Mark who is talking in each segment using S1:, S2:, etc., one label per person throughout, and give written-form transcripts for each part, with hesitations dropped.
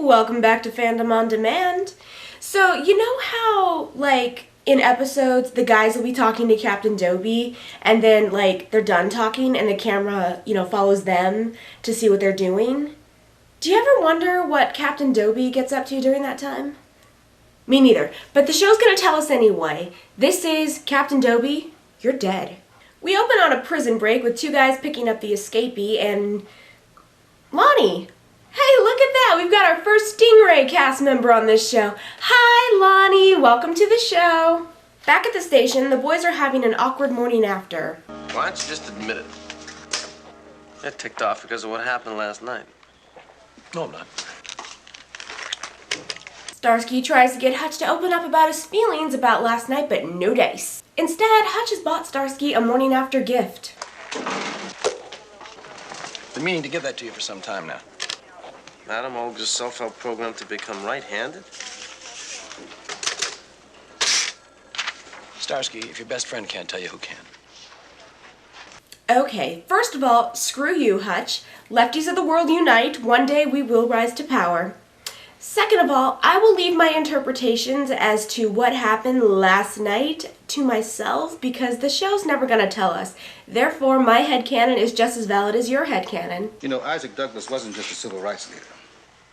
S1: Welcome back to Fandom on Demand. So, you know how, like, in episodes, the guys will be talking to Captain Dobey, and then, like, they're done talking, and the camera, follows them to see what they're doing? Do you ever wonder what Captain Dobey gets up to during that time? Me neither. But the show's gonna tell us anyway. This is Captain Dobey, you're dead. We open on a prison break with two guys picking up the escapee, and Lonnie. Hey, look at that! We've got our first Stingray cast member on this show. Hi, Lonnie! Welcome to the show. Back at the station, the boys are having an awkward morning after.
S2: Why don't you just admit it? You're ticked off because of what happened last night. No, I'm not.
S1: Starsky tries to get Hutch to open up about his feelings about last night, but no dice. Instead, Hutch has bought Starsky a morning after gift.
S3: Been meaning to give that to you for some time now.
S2: Madam Olga's self-help program to become right-handed?
S3: Starsky, if your best friend can't tell you, who can?
S1: Okay, first of all, screw you, Hutch. Lefties of the world unite. One day we will rise to power. Second of all, I will leave my interpretations as to what happened last night to myself because the show's never going to tell us. Therefore, my headcanon is just as valid as your headcanon.
S4: You know, Isaac Douglas wasn't just a civil rights leader.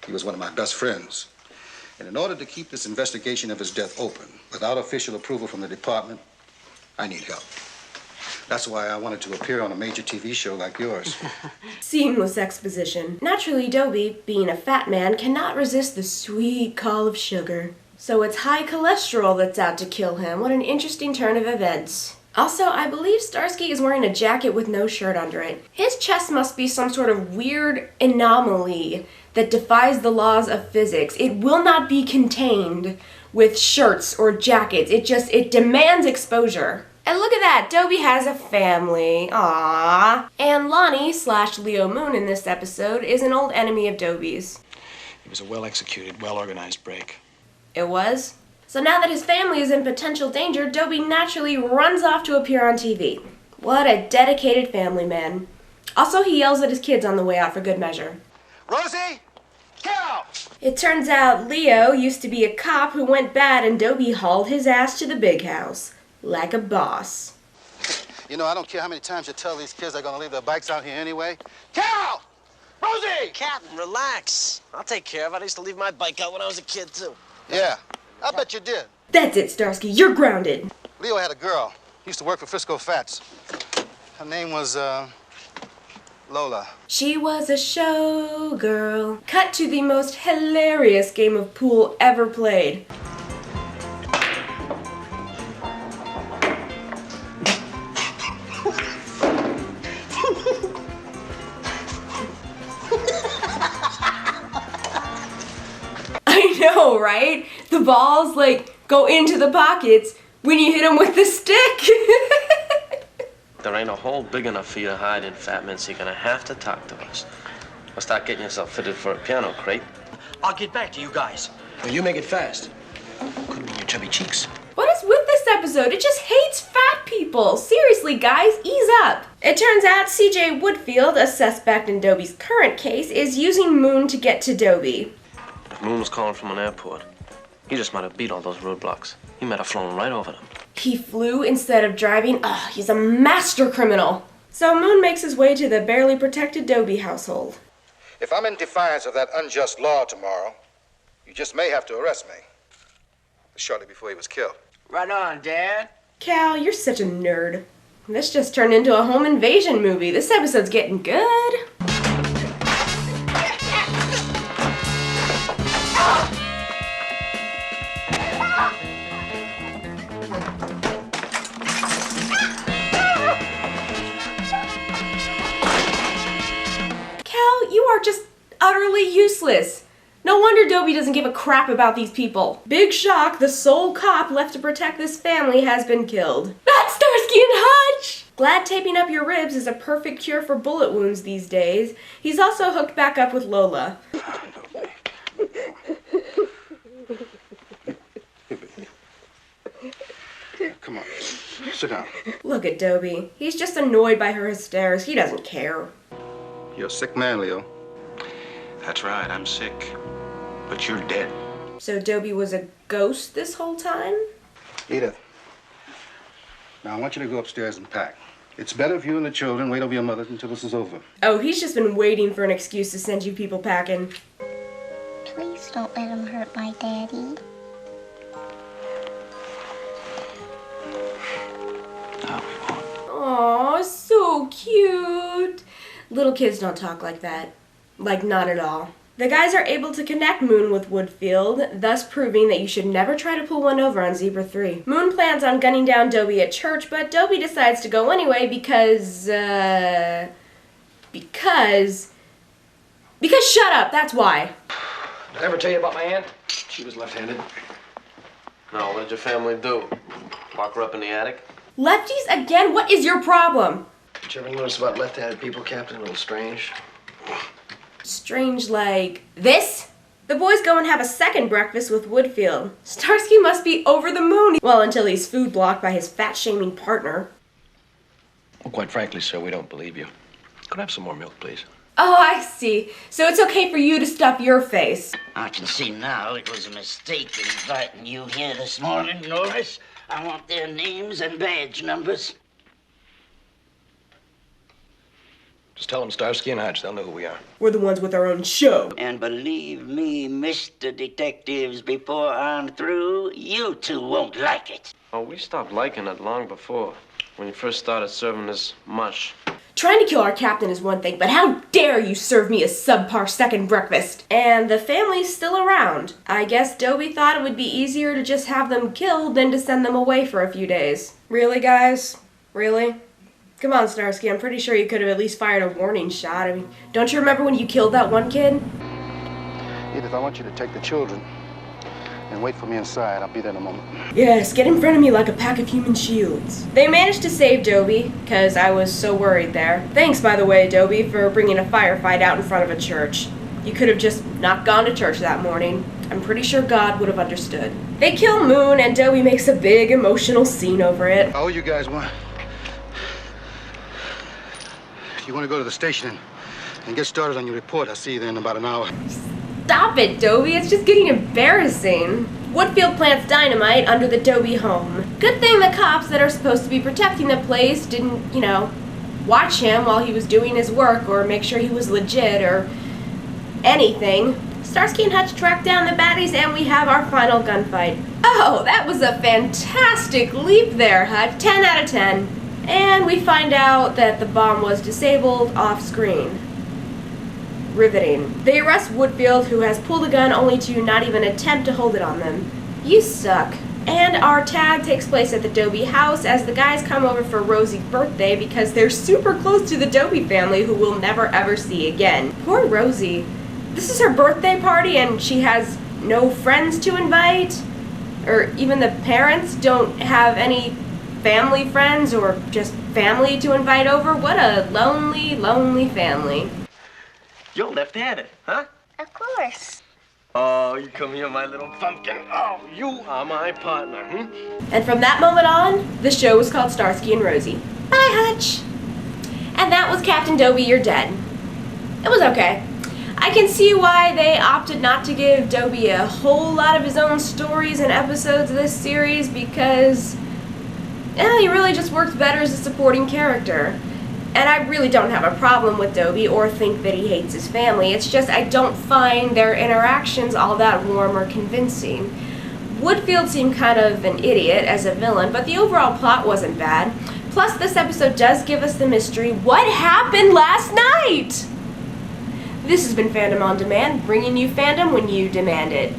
S4: He was one of my best friends. And in order to keep this investigation of his death open, without official approval from the department, I need help. That's why I wanted to appear on a major TV show like yours.
S1: Seamless exposition. Naturally, Dobey, being a fat man, cannot resist the sweet call of sugar. So it's high cholesterol that's out to kill him. What an interesting turn of events. Also, I believe Starsky is wearing a jacket with no shirt under it. His chest must be some sort of weird anomaly that defies the laws of physics. It will not be contained with shirts or jackets. It demands exposure. And look at that, Dobey has a family. Aww. And Lonnie/Leo Moon in this episode is an old enemy of Dobey's.
S3: It was a well-executed, well-organized break.
S1: It was? So now that his family is in potential danger, Dobey naturally runs off to appear on TV. What a dedicated family man. Also, he yells at his kids on the way out for good measure.
S4: Rosie! Carol!
S1: It turns out Leo used to be a cop who went bad and Dobey hauled his ass to the big house. Like a boss.
S4: You know, I don't care how many times you tell these kids they're gonna leave their bikes out here anyway. Carol! Rosie!
S2: Captain, relax. I'll take care of it. I used to leave my bike out when I was a kid, too.
S4: Yeah, I bet you did.
S1: That's it, Starsky. You're grounded.
S4: Leo had a girl. Used to work for Frisco Fats. Her name was, Lola.
S1: She was a showgirl. Cut to the most hilarious game of pool ever played. I know, right? The balls, go into the pockets when you hit them with the stick.
S2: There ain't a hole big enough for you to hide in, fat man, so you're gonna have to talk to us. Or start getting yourself fitted for a piano crate.
S5: I'll get back to you guys.
S3: Well, you make it fast. Could mean your chubby cheeks.
S1: What is with this episode? It just hates fat people. Seriously, guys, ease up. It turns out C.J. Woodfield, a suspect in Dobey's current case, is using Moon to get to Dobey.
S2: If Moon was calling from an airport, he just might have beat all those roadblocks. He might have flown right over them.
S1: He flew instead of driving. He's a master criminal. So Moon makes his way to the barely protected Dobey household.
S4: If I'm in defiance of that unjust law tomorrow, you just may have to arrest me. Shortly before he was killed.
S5: Right on, Dad.
S1: Cal, you're such a nerd. This just turned into a home invasion movie. This episode's getting good. Cal, you are just utterly useless. No wonder Dobey doesn't give a crap about these people. Big shock, the sole cop left to protect this family has been killed. That's Starsky and Hutch! Glad taping up your ribs is a perfect cure for bullet wounds these days. He's also hooked back up with Lola.
S4: Come on, sit down.
S1: Look at Dobey. He's just annoyed by her hysterics. He doesn't care.
S4: You're a sick man, Leo.
S6: That's right, I'm sick.
S3: But you're dead.
S1: So Dobey was a ghost this whole time?
S4: Edith, now I want you to go upstairs and pack. It's better if you and the children wait over your mother until this is over.
S1: Oh, he's just been waiting for an excuse to send you people packing.
S6: Please don't let him hurt my daddy.
S3: No, we won't.
S1: Aw, so cute. Little kids don't talk like that. Like, not at all. The guys are able to connect Moon with Woodfield, thus proving that you should never try to pull one over on Zebra 3. Moon plans on gunning down Dobey at church, but Dobey decides to go anyway because shut up, that's why.
S3: Did I ever tell you about my aunt? She was left-handed.
S2: No, what did your family do? Lock her up in the attic?
S1: Lefties again? What is your problem?
S3: Did you ever notice about left-handed people, Captain? A little strange.
S1: Strange like this? The boys go and have a second breakfast with Woodfield. Starsky must be over the moon. Well, until he's food blocked by his fat-shaming partner.
S3: Well, quite frankly, sir, we don't believe you. Could I have some more milk, please?
S1: Oh, I see. So it's okay for you to stuff your face.
S7: I can see now it was a mistake inviting you here this morning, Norris. I want their names and badge numbers.
S3: Just tell them Starsky and Hutch. They'll know who we are.
S1: We're the ones with our own show.
S7: And believe me, Mr. Detectives, before I'm through, you two won't like it.
S2: Oh, we stopped liking it long before, when you first started serving this mush.
S1: Trying to kill our captain is one thing, but how dare you serve me a subpar second breakfast? And the family's still around. I guess Dobey thought it would be easier to just have them killed than to send them away for a few days. Really, guys? Really? Come on, Starsky, I'm pretty sure you could have at least fired a warning shot. I mean, don't you remember when you killed that one kid?
S4: Edith, I want you to take the children and wait for me inside. I'll be there in a moment.
S1: Yes, get in front of me like a pack of human shields. They managed to save Dobey, because I was so worried there. Thanks, by the way, Dobey, for bringing a firefight out in front of a church. You could have just not gone to church that morning. I'm pretty sure God would have understood. They kill Moon, and Dobey makes a big emotional scene over it.
S4: Oh, you guys want? If you want to go to the station and get started on your report, I'll see you there in about an hour.
S1: Stop it, Dobey. It's just getting embarrassing. Woodfield plants dynamite under the Dobey home. Good thing the cops that are supposed to be protecting the place didn't, watch him while he was doing his work or make sure he was legit or anything. Starsky and Hutch track down the baddies and we have our final gunfight. Oh, that was a fantastic leap there, Hutch. 10 out of 10. And we find out that the bomb was disabled off-screen. Riveting. They arrest Woodfield, who has pulled a gun only to not even attempt to hold it on them. You suck. And our tag takes place at the Dobey house as the guys come over for Rosie's birthday because they're super close to the Dobey family who we'll never ever see again. Poor Rosie. This is her birthday party and she has no friends to invite? Or even the parents don't have any family friends or just family to invite over? What a lonely, lonely family.
S2: You're left-handed, huh?
S6: Of course.
S2: Oh, you come here, my little pumpkin. Oh, you are my partner,
S1: And from that moment on, the show was called Starsky and Rosie. Bye, Hutch. And that was Captain Dobey, You're Dead. It was okay. I can see why they opted not to give Dobey a whole lot of his own stories and episodes of this series because he really just works better as a supporting character. And I really don't have a problem with Dobey or think that he hates his family. It's just I don't find their interactions all that warm or convincing. Woodfield seemed kind of an idiot as a villain, but the overall plot wasn't bad. Plus, this episode does give us the mystery, what happened last night? This has been Fandom on Demand, bringing you fandom when you demand it.